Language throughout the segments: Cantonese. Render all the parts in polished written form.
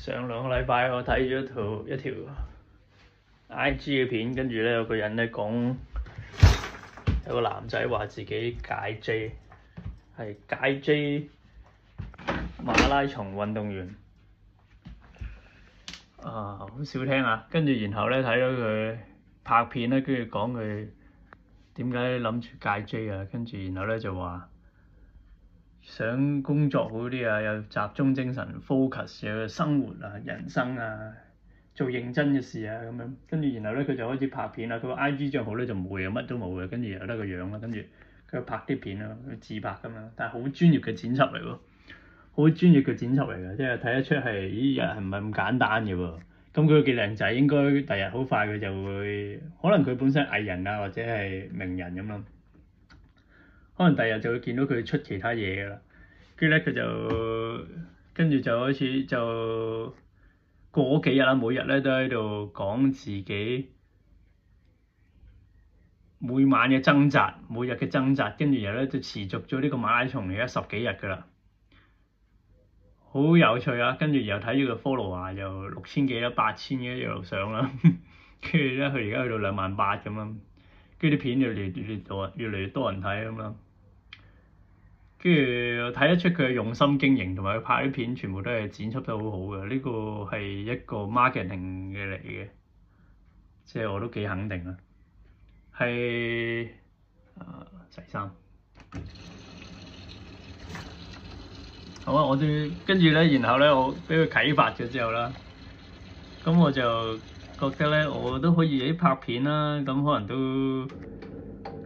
上2個禮拜我睇咗一條 IG 嘅片，跟住咧有個人咧講有個男仔話自己戒 J， 係戒 J 馬拉松運動員啊，好少聽啊。跟住然後咧睇到佢拍片咧，跟住講佢點解諗住戒 J 啊，跟住然後咧就話想工作好啲啊，有集中精神 focus 有生活啊、人生啊，做認真嘅事啊咁樣。跟住然後咧佢就開始拍片啦。佢個 IG 帳號咧就冇嘅，乜都冇嘅，跟住又得個樣啦。跟住佢拍啲片啦，佢自拍㗎嘛，但係好專業嘅剪輯嚟喎，好專業嘅剪輯嚟嘅，即係睇得出係依人係唔係咁簡單嘅喎。咁佢都幾靚仔，應該第日好快佢就會，可能佢本身係藝人啊或者係名人咁咯。可能第日就會見到佢出其他嘢㗎啦，跟住咧佢就跟住就開始就過咗幾日啦，每日咧都喺度講自己每晚嘅掙扎，每日嘅掙扎，跟住然後咧就持續咗呢個馬拉松而家10幾日㗎啦，好有趣啊！跟住然後睇住個 follower 又6000幾啦、8000幾一路上啦，跟住咧佢而家去到28000咁啦，跟住啲片越嚟越多人睇咁啦。跟住睇得出佢係用心經營，同埋佢拍啲片全部都係剪輯得好好嘅。呢個係一個 marketing 嘅嚟嘅，即係我都幾肯定啦。係洗衫。好啊！我哋跟住咧，然後咧，我俾佢啟發咗之後啦，咁我就覺得咧，我都可以拍片啦。咁可能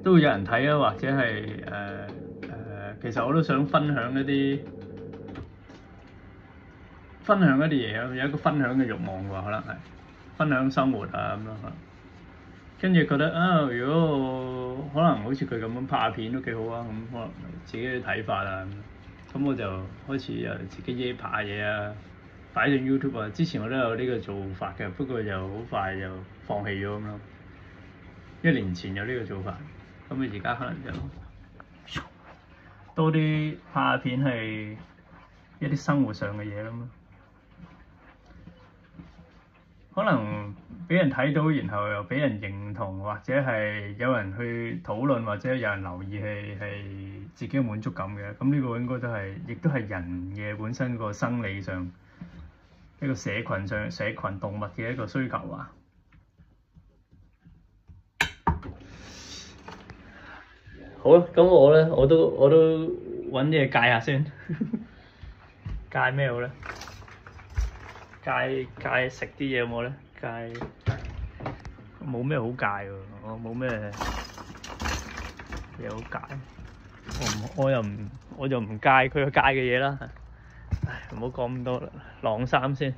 都會有人睇啊，或者係其實我都想分享一啲嘢咯，有一個分享嘅慾望喎，可能係分享生活啊咁樣。跟住覺得啊，如果我可能好似佢咁樣拍片都幾好啊，咁可能自己嘅睇法啊咁我就開始自己拍下嘢啊，擺上 YouTube 啊。之前我都有呢個做法嘅，不過就好快就放棄咗咁咯。1年前有呢個做法，咁你而家可能就多啲拍下片係一啲生活上嘅嘢啦嘛，可能俾人睇到，然後又俾人認同，或者係有人去討論，或者有人留意係自己嘅滿足感嘅。咁呢個應該都係，亦都係人嘅本身個生理上一個社群動物嘅一個需求啊。好啦，咁我咧我都揾啲嘢戒下先，戒咩好咧？戒食啲嘢有冇咧？戒冇咩好戒喎，我冇咩嘢好戒，我就唔戒佢戒嘅嘢啦。唉，唔好講咁多啦，晾衫先。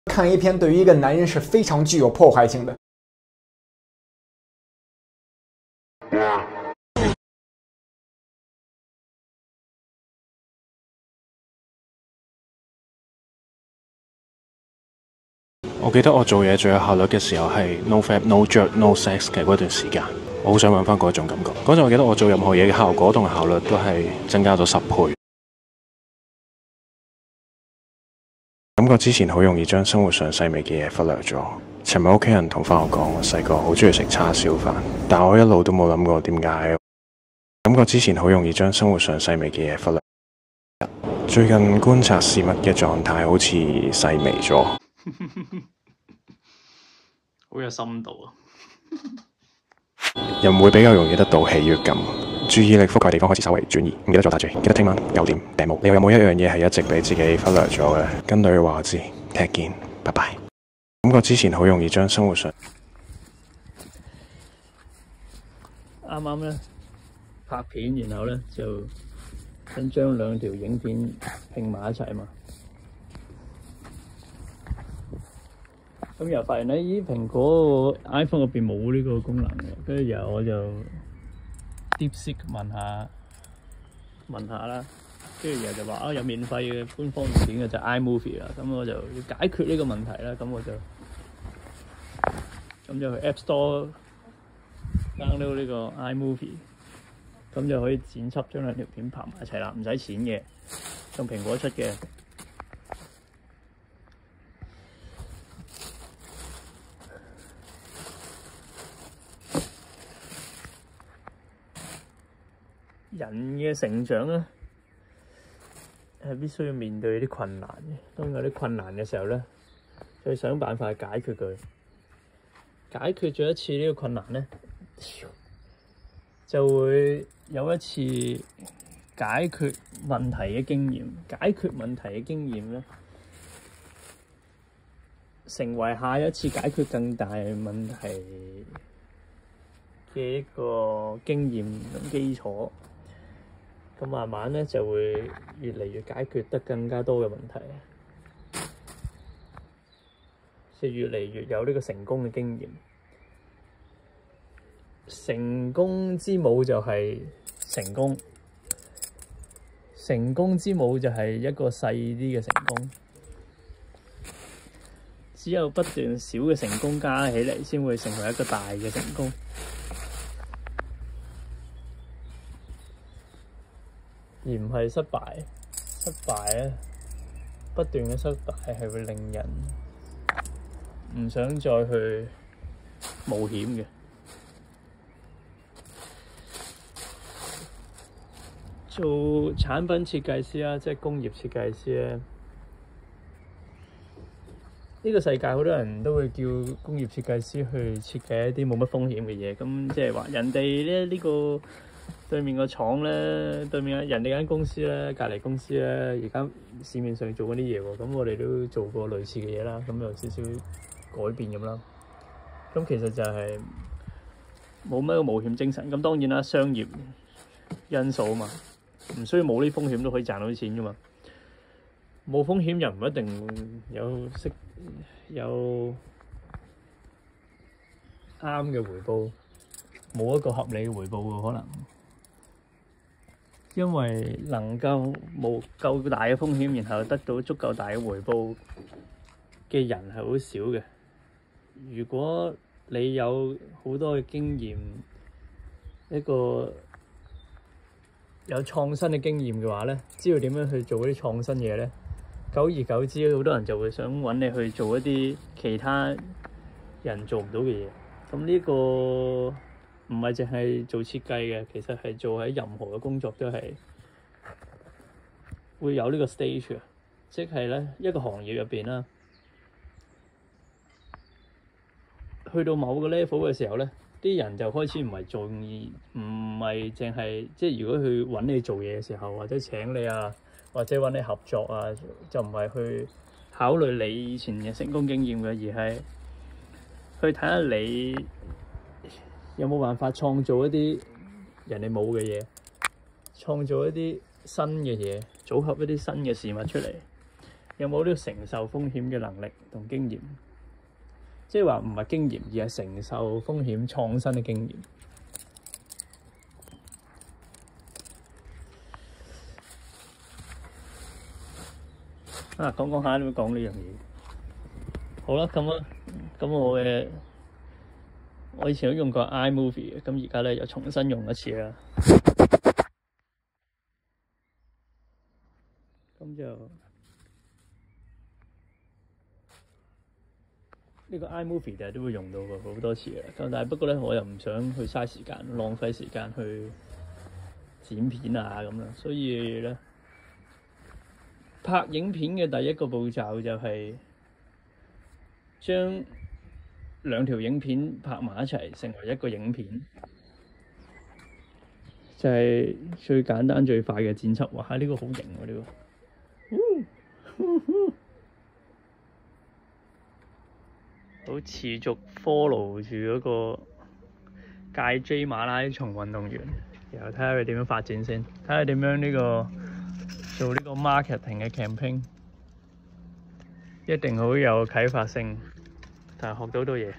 看 A 片对于一个男人是非常具有破坏性的。我記得我做嘢最有效率嘅時候係 no fap no jerk no sex 嘅嗰段時間，我好想揾翻嗰種感覺。嗰陣我記得我做任何嘢嘅效果同效率都係增加咗10倍。感覺之前好容易將生活上細微嘅嘢忽略咗。尋日屋企人同翻我講，我細個好中意食叉燒飯，但我一路都冇諗過點解。感覺之前好容易將生活上細微嘅嘢忽略。最近觀察事物嘅狀態好似細微咗，好有深度啊！人會比較容易得到喜悅感，注意力覆蓋地方開始稍微轉移，唔記得咗打住，記得聽晚9點訂目。你有冇一樣嘢係一直俾自己忽略咗嘅？跟女話我知，聽日見，拜拜。感覺之前好容易將生活上啱啱咧拍片，然後咧就想將2條影片拼埋一齊嘛。咁又發現咧，蘋果個 iPhone 入邊冇呢個功能嘅，跟住然後我就 DeepSeek 問下啦，跟住然後就話有免費嘅官方軟件嘅就 iMovie 啦，咁我就要解決呢個問題啦，咁就去 App Store download 呢個 iMovie， 咁就可以剪輯將兩條片拍埋一齊啦，唔使錢嘅，用蘋果出嘅。人嘅成長咧，係必須要面對啲困難嘅。當有啲困難嘅時候咧，就要想辦法去解決佢。解決咗一次呢個困難咧，就會有一次解決問題嘅經驗。解決問題嘅經驗咧，成為下一次解決更大問題嘅一個經驗同基礎。咁慢慢咧就會越嚟越解決得更加多嘅問題，即係越嚟越有呢個成功嘅經驗。成功之母就係成功，成功之母就係一個細啲嘅成功。只有不斷小嘅成功加起嚟，先會成為一個大嘅成功。而唔係失敗。失敗咧，不斷嘅失敗係會令人唔想再去冒險嘅。做產品設計師啦，即係工業設計師咧，呢個世界好多人都會叫工業設計師去設計一啲冇乜風險嘅嘢。咁即係話人哋咧呢個對面個廠咧，對面人哋間公司咧，隔離公司咧，而家市面上做緊啲嘢喎，咁我哋都做過類似嘅嘢啦，咁有少少改變咁啦。咁其實就係冇乜個冒險精神。咁當然啦，商業因素啊嘛，唔需要冇呢風險都可以賺到錢噶嘛。冇風險又唔一定有啱嘅回報，冇一個合理嘅回報喎，可能。因為能夠冇夠大嘅風險，然後得到足夠大嘅回報嘅人係好少嘅。如果你有好多嘅經驗，一個有創新嘅經驗嘅話咧，知道點樣去做嗰啲創新嘢咧，久而久之，好多人就會想揾你去做一啲其他人做唔到嘅嘢。咁呢個唔係淨係做設計嘅，其實係做喺任何嘅工作都係會有呢個 stage 嘅，即係咧一個行業入邊啦，去到某個 level 嘅時候咧，啲人就開始唔係淨係即係如果去揾你做嘢嘅時候，或者請你啊，或者揾你合作啊，就唔係去考慮你以前嘅成功經驗嘅，而係去睇下你有冇辦法創造一啲人哋冇嘅嘢，創造一啲新嘅嘢，組合一啲新嘅事物出嚟，有冇呢個承受風險嘅能力同經驗？即係話唔係經驗，而係承受風險創新嘅經驗。講下點樣講呢樣嘢？好啦，咁我以前都用過 iMovie 嘅，咁而家咧又重新用一次啦。咁就呢個 iMovie 就都會用到好多次嘅，咁但係不過咧，我又唔想去嘥時間、浪費時間去剪片啊咁啦，所以咧拍影片嘅第一個步驟就係將兩條影片拍埋一齊，成為一個影片，就係最簡單最快嘅剪輯。哇！呢個好型喎，呢個。好持續 follow 住嗰個界 J 馬拉松運動員，然後睇下佢點樣發展先，睇下點樣呢個做呢個 marketing 嘅 campaign，一定好有啟發性，但係學到好多嘢。